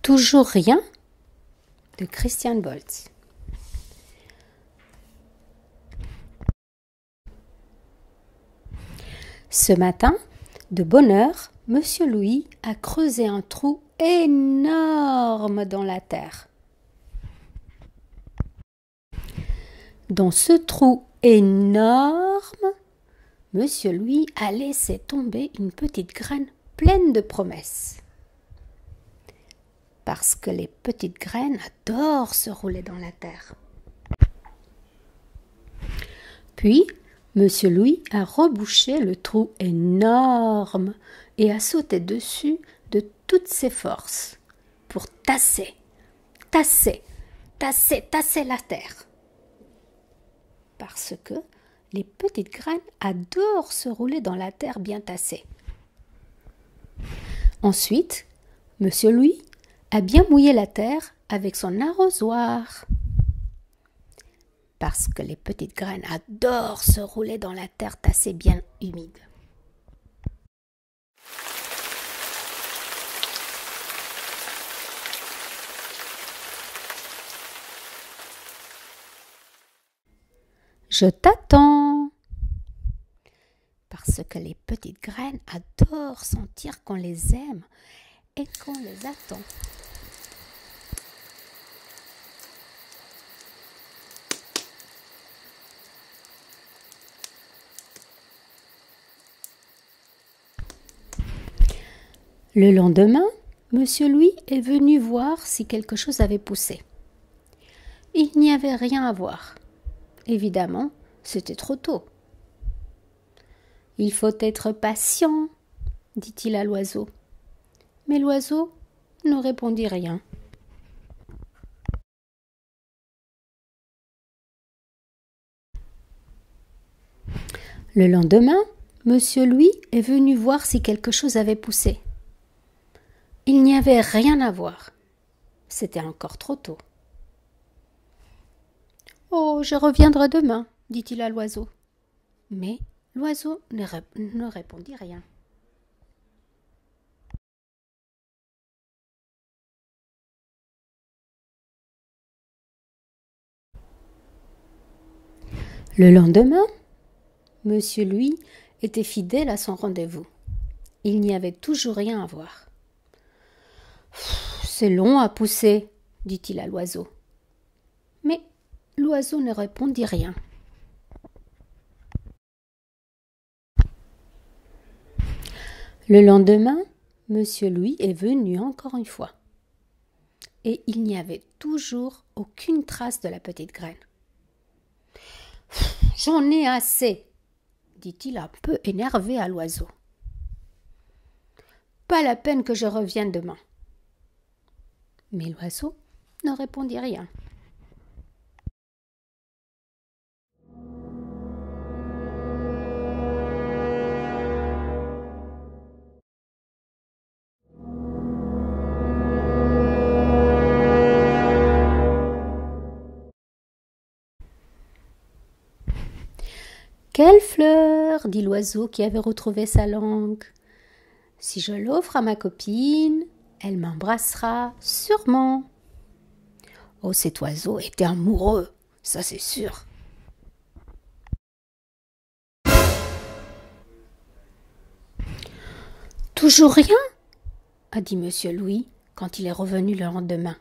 Toujours rien de Christian Boltz. Ce matin, de bonne heure, Monsieur Louis a creusé un trou énorme dans la terre. Dans ce trou énorme, Monsieur Louis a laissé tomber une petite graine pleine de promesses. Parce que les petites graines adorent se rouler dans la terre. Puis, Monsieur Louis a rebouché le trou énorme et a sauté dessus de toutes ses forces pour tasser la terre. Parce que les petites graines adorent se rouler dans la terre bien tassée. Ensuite, Monsieur Louis a bien mouillé la terre avec son arrosoir. Parce que les petites graines adorent se rouler dans la terre tassée bien humide. Je t'attends. Parce que les petites graines adorent sentir qu'on les aime et qu'on les attend. Le lendemain, Monsieur Louis est venu voir si quelque chose avait poussé. Il n'y avait rien à voir. Évidemment, c'était trop tôt. « Il faut être patient, dit-il à l'oiseau. Mais l'oiseau ne répondit rien. Le lendemain, Monsieur Louis est venu voir si quelque chose avait poussé. Il n'y avait rien à voir. C'était encore trop tôt. « Oh, je reviendrai demain, dit-il à l'oiseau. Mais l'oiseau ne répondit rien. Le lendemain, Monsieur Louis était fidèle à son rendez-vous. Il n'y avait toujours rien à voir. « C'est long à pousser, dit-il à l'oiseau. Mais l'oiseau ne répondit rien. Le lendemain, Monsieur Louis est venu encore une fois. Et il n'y avait toujours aucune trace de la petite graine. « J'en ai assez, dit-il un peu énervé à l'oiseau. Pas la peine que je revienne demain. Mais l'oiseau ne répondit rien. Quelle fleur, dit l'oiseau qui avait retrouvé sa langue. Si je l'offre à ma copine, elle m'embrassera sûrement. Oh, cet oiseau était amoureux, ça c'est sûr. Toujours rien, a dit Monsieur Louis quand il est revenu le lendemain.